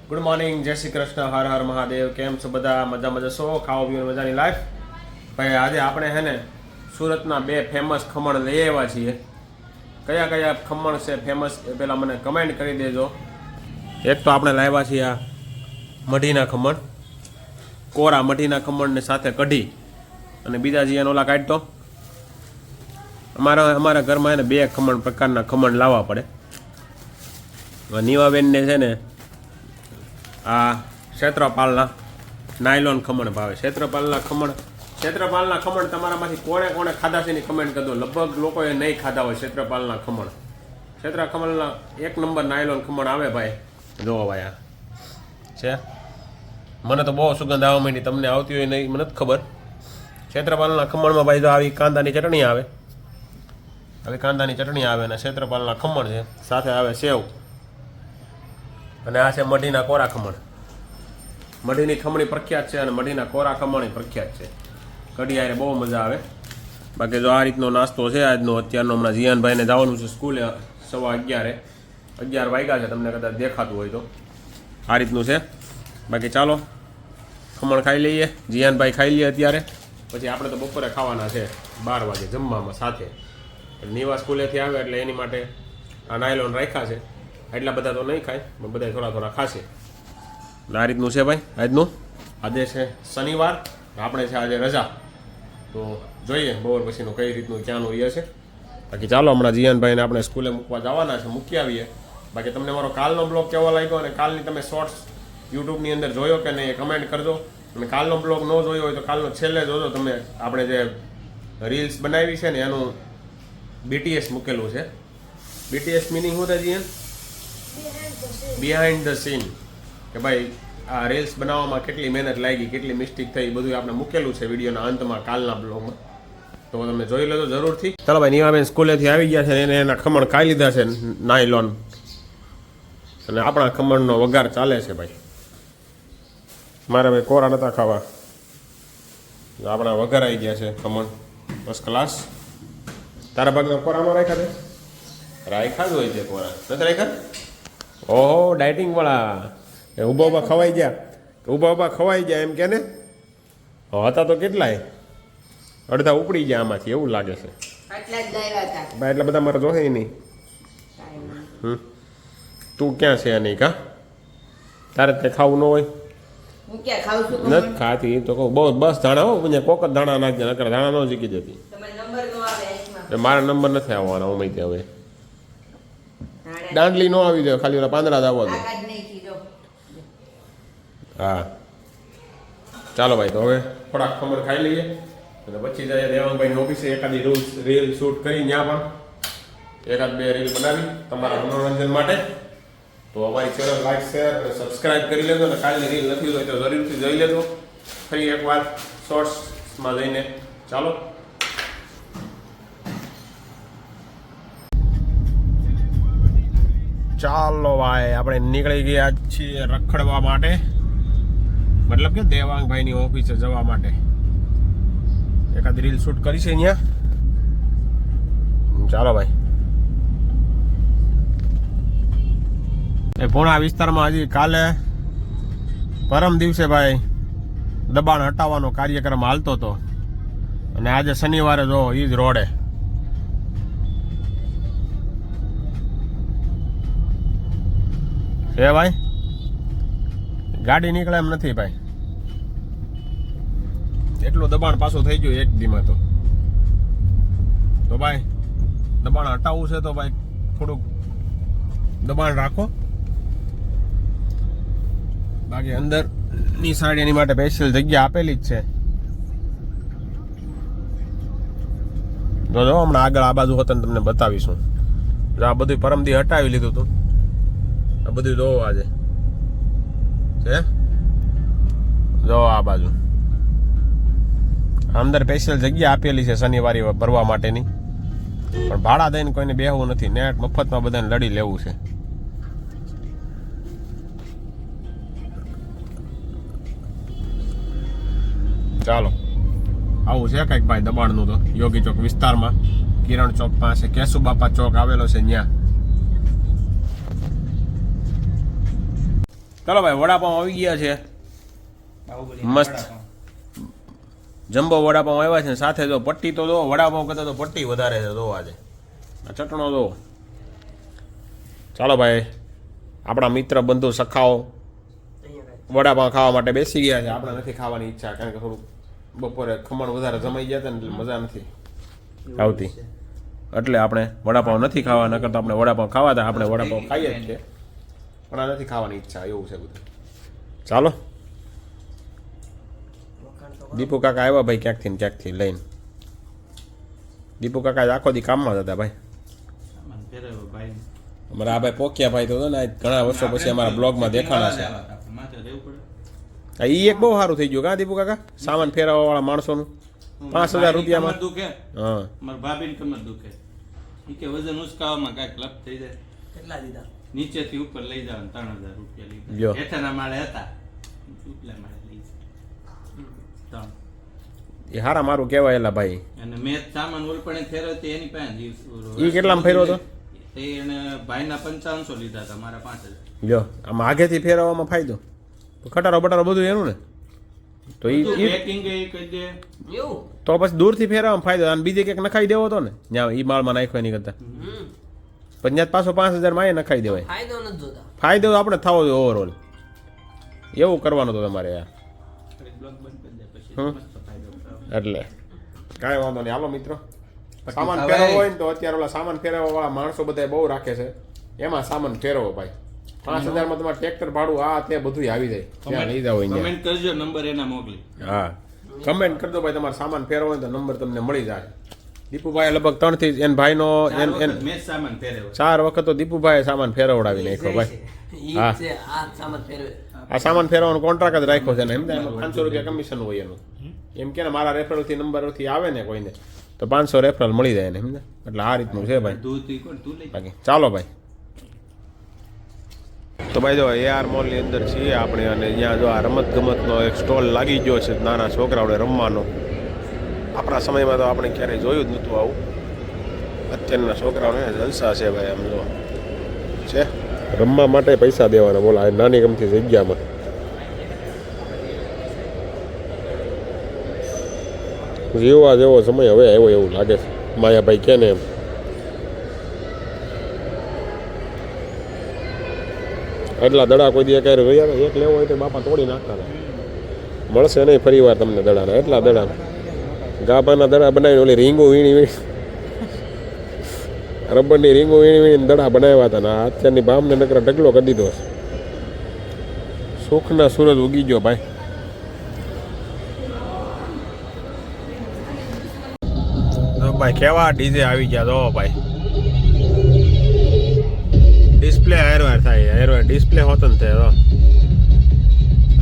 Good morning, જય શ્રી કૃષ્ણ, હર હર મહાદેવ. કેમ છો બધા? મજા જશો, ખાઓ પીઓ મજાની લાઈફ. ભાઈ આજે આપણે છે ને સુરતના બે ફેમસ ખમણ લઈ આવ્યા છીએ. કયા કયા ખમણ છે ફેમસ એ પહેલાં મને કમેન્ટ કરી દેજો. એક તો આપણે લાવ્યા છીએ આ મઢીના ખમણ, કોરા મઢીના ખમણને સાથે કઢી, અને બીજા જે એનો ઓલા કાઢતો અમારા ઘરમાં એને બે ખમણ પ્રકારના ખમણ લાવવા પડે. નીવાબેનને છે ને આ ક્ષેત્રપાલના નાયલોન ખમણ ભાવે. ક્ષેત્રપાલના ખમણ તમારામાંથી કોણે ખાધા છે એની કમેન્ટ કરજો. લગભગ લોકોએ નહીં ખાધા હોય ક્ષેત્રપાલના ખમણ. ક્ષેત્રપાલના એક નંબર નાયલોન ખમણ આવે ભાઈ. જોવો ભાઈ આ છે, મને તો બહુ સુગંધ આવવા માંડી. તમને આવતી હોય નહીં મને નથી ખબર. ક્ષેત્રપાલના ખમણમાં ભાઈ જો આવી કાંદાની ચટણી આવે, અને ક્ષેત્રપાલના ખમણ છે, સાથે આવે સેવ, અને આ છે મઢીના કોરા ખમણ. મઢીની ખમણી પ્રખ્યાત છે અને મઢીના કોરા ખમણી પ્રખ્યાત છે. કઢી આરે બહુ મજા આવે. બાકી જો આ રીતનો નાસ્તો છે આજનો. અત્યારનો હમણાં જીયાનભાઈને જવાનું છે સ્કૂલે 11:15 વાગ્યા છે, તમને કદાચ દેખાતું હોય તો. આ રીતનું છે. બાકી ચાલો ખમણ ખાઈ લઈએ, જીયાનભાઈ ખાઈ લઈએ અત્યારે, પછી આપણે તો બપોરે ખાવાના છે 12 વાગે જમવામાં સાથે. નીવા સ્કૂલેથી આવે એટલે એની માટે આ નાયલોન રાખ્યા છે. એટલા બધા તો નહીં ખાય, બધા થોડા ખાશે. આ રીતનું છે ભાઈ આજનું. આજે છે શનિવાર, આપણે છે આજે રજા, તો જોઈએ બપોર પછીનું કઈ રીતનું ક્યાંનું રહે છે. બાકી ચાલો હમણાં જીયાનભાઈને આપણે સ્કૂલે મૂકવા જવાના છે, મૂકી આવીએ. બાકી તમને મારો કાલનો બ્લોગ કેવો લાગ્યો અને કાલની તમે શોર્ટ્સ યુટ્યુબની અંદર જોયો કે નહીં એ કમેન્ટ કરજો. અને કાલનો બ્લોગ ન જોયો હોય તો કાલનો છેલ્લે જોજો તમે. આપણે જે રીલ્સ બનાવી છે ને એનું BTS મૂકેલું છે. BTS મિનિંગ શું થાય જીયાન? Behind the scene. કે ભાઈ આ રીલ્સ બનાવવામાં કેટલી મહેનત લાગી, કેટલી મિસ્ટેક થઈ, બધું આપણે મૂકેલું છે વિડીયોના અંતમાં કાલના બ્લોગમાં, તો તમે જોઈ લેજો જરૂરથી. ચાલો ભાઈ, નીવાબેન સ્કૂલેથી આવી ગયા છે, એને એના ખમણ ખાઈ લીધા છે નાયલોન, અને આપણા ખમણનો વઘાર ચાલે છે ભાઈ. મારે ભાઈ કોરા નતા ખાવા, આપણા વઘાર આવી ગયા છે ખમણ ફર્સ્ટ ક્લાસ. તારા ભાગના કોરા ન રાખ્યા છે? રાખ્યા જ હોય છે કોરા, નથી રાખ્યા? ઓહો, ડાયટિંગ વાળા ઊભા ખવાઈ ગયા એમ કે ને. હતા તો કેટલાય, અડધા ઉપડી ગયા આમાંથી, એવું લાગે છે. ભાઈ એટલા બધા મારે જોહે નહીં. તું ક્યાં છે નહીં કા? તારે તે ખાવું ન હોય? નથી ખાતી તો કહું. બહુ બસ ધાણા હો, કોક જ ધાણા નાખજે, નકર ધાણા ન જીકી જતી. મારા નંબર નથી આવવાના ઉમેદે. હવે દાંડલી ન આવી જાય, ખાલી ઓલા પાંદડા જ આવવા દો. હા ચાલો ભાઈ, તો હવે થોડાક ખમણ ખાઈ લઈએ અને પછી જાય દેવાંગભાઈની ઓફિસે. એકાદી રીલ શૂટ કરી, ત્યાં પણ એકાદ બે રીલ બનાવી તમારા મનોરંજન માટે. તો અમારી ચેનલ લાઈક, શેર અને સબસ્ક્રાઈબ કરી લેજો. અને કાલની રીલ નથી હોય તો જરૂરથી જોઈ લેજો ફરી એકવાર શોર્ટ્સમાં જઈને. ચાલો ભાઈ, આપણે નીકળી ગયા છીએ રખડવા માટે, મતલબ કે દેવાંગભાઈની ઓફિસે જવા માટે. એકાદ રીલ શૂટ કરી છે અહીંયા. ચાલો ભાઈ, એ પૂણા વિસ્તારમાં હજી કાલે પરમ દિવસે ભાઈ દબાણ હટાવવાનો કાર્યક્રમ હાલતો હતો, અને આજે શનિવારે જો એ જ રોડે. હે ભાઈ, ગાડી નીકળે એમ નથી ભાઈ. એટલું દબાણ પાછું થઈ ગયું એક દીમાં. તો ભાઈ દબાણ હટાવવું છે તો ભાઈ થોડુંક દબાણ રાખો. બાકી અંદરની સાઈડ એની માટે સ્પેશિયલ જગ્યા આપેલી જ છે. જો હમણાં આગળ આ બાજુ હોત તમને બતાવીશું. આ બધું પરમદી હટાવી લીધું હતું. આ બધું જોવો આજે છે. જો આ બાજુ અંદર સ્પેશિયલ જગ્યા આપેલી છે શનિવારે ભરવા માટેની, પણ ભાડા દઈને કોઈને બેહવું નથી. નેટ મફતમાં બધાને લડી લેવું છે. ચાલો આવું છે કંઈક ભાઈ દબાણનું. તો યોગી ચોક વિસ્તારમાં કિરણ ચોક પાસે કેશુબાપા ચોક આવેલો છે ત્યાં. ચાલો ભાઈ વડાપાઉં આવી ગયા છે બાહુબલી મસ્ત. વડાપાઉં. જમ્બો વડાપાઉં આવ્યા છે સાથે જો પટ્ટી તો દો વડાપાઉં કરતાં તો પટ્ટી વધારે છે દો આજે આ ચટણો દો. ચાલો ભાઈ આપણા મિત્ર બંધુ સખાઓ વડાપાઉં ખાવા માટે બેસી ગયા છે. આપણે નથી ખાવાની ઈચ્છા કારણ કે થોડુંક બપોરે ખમણ વધારે જમાઈ ગયા હતા ને એટલે મજા નથી આવતી એટલે આપણે વડાપાઉં નથી ખાવા નકર તો આપણે વડાપાઉં ખાવા હતા. આપણે વડાપાઉં ખાઈએ જ છે પણ આ નથી ખાવાની ઈચ્છા એવું છે બધું. ચાલો દીપુ કાકા આવ્યા ભાઈ ક્યાંકથી લઈને. દીપુ કાકા આખો દી કામમાં જ હતા ભાઈ. સામાન ફેરવ્યો ભાઈ. અમારા આ ભાઈ પોકિયા ભાઈ તો હતો ને ઘણા વર્ષો પછી અમારા બ્લોગમાં દેખાણા છે. માથે રહેવું પડે. એ એક બહુ સારું થઈ ગયું કા દીપુ કાકા સામાન ફેરવવા વાળા માણસોનું 5,000 રૂપિયામાં. કમર દુખે હા મારા ભાભીને કમર દુખે ઈ કે વજન ઉચકાવવામાં કાંઈક લપ થઈ જાય. કેટલા દીધા? નીચેથી ઉપર લઈ જવાનું 3,000 રૂપિયા લ્યો. લીધા. હેઠળના માળે હતા ઉપલા માળે લઈ જાય. એ હારા મારું કહેવાયેલા ભાઈ. અને મેં સામાન ઓલપણે ફેરવતી એની પાસે ઈ કેટલામાં ફેરવ્યો હતો? તે એને ભાઈના 5500 લીધા હતા મારા 5,000. લ્યો આમ આગેથી ફેરવવામાં ફાયદો ખટારો બટારો બધું એનું ને તો ઈ પેકિંગ એ કરી દે. એવું? તો પછી દૂરથી ફેરવવામાં ફાયદો અને બીજે ક્યાંક નખાઈ દેવો હતો ને જ્યાં ઈ માળમાં નાખ્યો એની કરતા પણ ત્યાં પાછો 5,000 માં એ નખાઈ દેવાય. ફાયદો નથી જોતા. ફાયદો આપણે થવો જોઈએ ઓવરઓલ એવું કરવાનું તો તમારે યાર. બ્લોક બંધ કરી દે પછી હમ. મસ્ત ફાયદો ઉઠાવો. એટલે કાંઈ વાંધો નહીં. હાલો મિત્રો પછી સામાન ખવાય. ફેરવવો હોય ને તો અત્યારે ઓલા સામાન ફેરવવા વાળા માણસો બધા બહુ રાખે છે એમાં સામાન ફેરવો ભાઈ. 5,000 માં તમારે ટ્રેક્ટર ભાડું આ તે બધું આવી જાય ત્યાં લઈ જાવ અહીંયા. કમેન્ટ કરજો નંબર એના મોકલી. હા કમેન્ટ કરજો ભાઈ તમારે સામાન ફેરવો હોય તો નંબર તમને મળી જાય. દીપુભાઈ લગભગ 3 થી એન ભાઈનો ચાર વખત મેં જ સામાન ફેરવ્યો. 4 વખત તો દીપુભાઈ સામાન ફેરવડાવી નાખ્યો ભાઈ. ઈ હા. છે આ સામાન ફેરવે. આ સામાન ફેરવવાનો કોન્ટ્રાક્ટ જ રાખ્યો છે ને એમ 500 રૂપિયા કમિશન હોય એનું. એમ કે ને મારા રેફરલથી નંબરથી આવે ને કોઈને તો 500 રેફરલ મળી જાય ને સમજે એટલે આ રીતનું છે ભાઈ. દૂધ કોણ તું લઈ. બાકી ચાલો ભાઈ. તો ભાઈ જો AR મોલની અંદર છીએ આપણે અને અહીંયા જો આ રમત ગમતનો એક સ્ટોલ લાગી ગયો છે નાના છોકરાઓને રમવાનો. આપણા સમયમાં તો આપણે ક્યારેય જોયું જ નહોતું આવું. અત્યારના છોકરાઓને જલસા છે ભાઈ આમ જો છે રમવા માટે પૈસા દેવાના બોલા આ નાની ગમતી જગ્યામાં. જીવવા જેવો સમય હવે આવ્યો એવું લાગે છે માયાભાઈ કે ને એમ. એટલા દડા કોઈ દી ક્યારે રહ્યા એક લેવો હોય તો બાપા તોડી નાખતા હતા. મળશે નહીં ફરી વાર તમને દડાના એટલા દડા ગાભાના દડા બનાવીને ઓલી રીંગો વીણી રબરની રીંગો વીણીને દડા બનાવ્યા હતા ને અત્યારની બામને નકરા ઢગલો કરી દીધો. સુખના સૂરજ ઉગી ગયો ભાઈ. ભાઈ કેવા ડીજે આવી ગયા તો ભાઈ. ડિસ્પ્લે હારવાર થાય હારવાર ડિસ્પ્લે હોતન થાય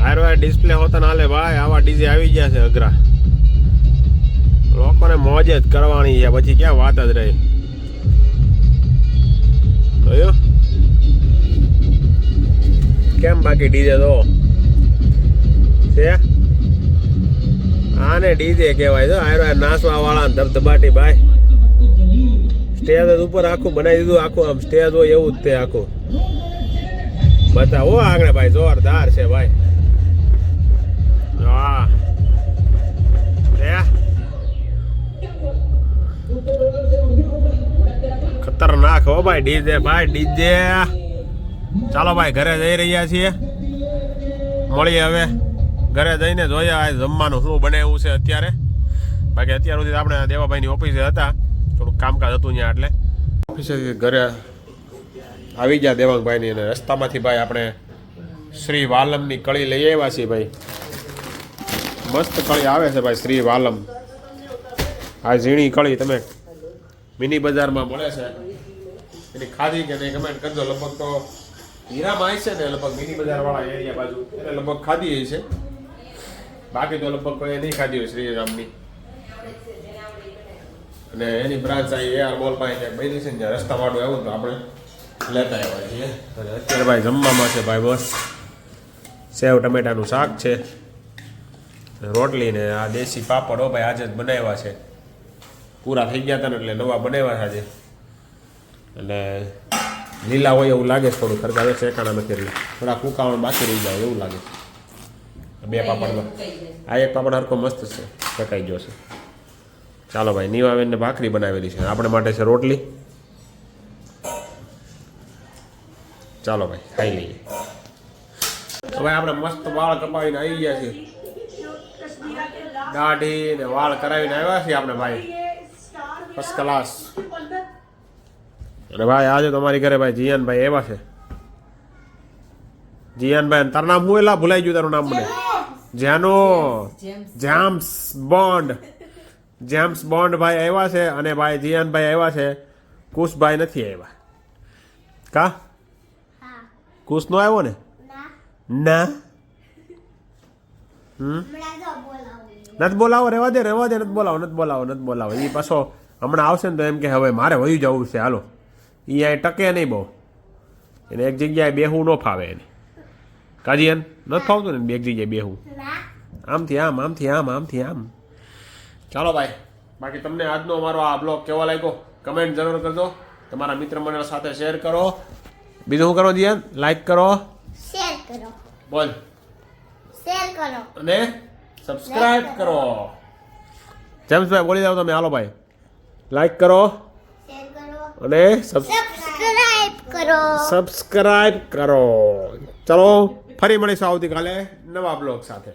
હારવાર ડિસ્પ્લે હોતન હાલે ભાઈ. આવા ડીજે આવી ગયા છે અઘરા. લોકોને મોજ જ કરવાની છે પછી ક્યાં વાત જ રહી. જોયું કેમ બાકી ડીજે તો છે આને ડીજે કહેવાય તો હારવાર નાચવા વાળા ધબધબાટી ભાઈ. સ્ટેજ ઉપર આખું બનાવી દીધું આખું આમ સ્ટેજ હોય એવું જ તે આખું બતાવો આગળ ભાઈ જોરદાર છે ભાઈ. હા ખતરનાક હો ભાઈ ડીજે ભાઈ ડીજે. ચાલો ભાઈ ઘરે જઈ રહ્યા છીએ મળીએ હવે ઘરે જઈને જોઈએ જમવાનું શું બને એવું છે અત્યારે. બાકી અત્યાર સુધી આપણે દેવાભાઈની ઓફિસે હતા થોડુંક કામકાજ હતું ત્યાં એટલે ઓફિસેથી ઘરે આવી ગયા દેવાંગભાઈની અને રસ્તામાંથી ભાઈ આપણે શ્રી વાલમની કળી લઈ આવ્યા છીએ ભાઈ. મસ્ત કળી આવે છે ભાઈ શ્રી વાલમ. આ ઝીણી કળી તમે મિની બજારમાં મળે છે એની ખાધી કે નહીં કમેન્ટ કરજો. લગભગ તો હીરામાં આવી છે ને લગભગ મિની બજારવાળા એરિયા બાજુ એટલે લગભગ ખાધી છે બાકી તો લગભગ કોઈ નહીં ખાધી હોય શ્રીરામની. અને એની બ્રાન્ચ અહીં AR મોલ પાસે બની છે ને રસ્તા વાળું આવ્યું તો આપણે લેતા આવ્યા છીએ. અને અત્યારે ભાઈ જમવામાં છે ભાઈ બસ સેવ ટમેટાનું શાક છે રોટલી ને આ દેશી પાપડ હો ભાઈ આજે જ બનાવ્યા છે. પૂરા થઈ ગયા હતા ને એટલે નવા બનાવ્યા છે આજે. એટલે લીલા હોય એવું લાગે છે થોડું ખરખા શેકાણા નથી એટલે થોડા ફૂકાવાનું બાકી રહી જાય એવું લાગે છે બે પાપડમાં આ એક પાપડ હરખો મસ્ત છે શેકાઈ ગયો છે ચાલો ભાઈ નીવાબેનને ભાખરી બનાવેલી છે આપણે માટે છે રોટલી ચાલો ભાઈ ખાઈ લઈએ હવે આપણે મસ્ત વાળ કપાવીને આવી ગયા છીએ દાઢી ને વાળ કરાવીને આવ્યા છીએ આપણે ભાઈ ફર્સ્ટ ક્લાસ અને ભાઈ આજે તમારી ઘરે ભાઈ જીયાનભાઈ એવા છે જીયાનભાઈ તારું નામ હું એલા ભૂલાઈ ગયું તારું નામ મને જ્યાનો જેમ્સ બોન્ડ ભાઈ આવ્યા છે અને ભાઈ જીયાનભાઈ આવ્યા છે કુશભાઈ નથી આવ્યા કા કુશ નો આવ્યો ને ના નથી બોલાવો રેવા દે નથી બોલાવો એ પાછો હમણાં આવશે ને તો એમ કે હવે મારે વયું જવું છે હાલો એ અહીં ટકે નહીં બહુ એને એક જગ્યાએ બેહવું ન ફાવે એને કાજી એમ નથી ફાવતું ને એક જગ્યાએ બેહવું આમથી આમ ચાલો ભાઈ બાકી તમને આજનો અમારો આ બ્લોગ કેવો લાગ્યો કમેન્ટ જરૂર કરજો તમારા મિત્ર મંડળ સાથે શેર કરો બીજું શું કરો જીયાન લાઈક કરો શેર કરો બોલ શેર કરો અને સબસ્ક્રાઇબ કરો જેમ્સભાઈ બોલી જાઓ તમે હાલો ભાઈ લાઈક કરો શેર કરો અને સબસ્ક્રાઇબ કરો ચલો ફરી મળીશું આવતીકાલે નવા બ્લોગ સાથે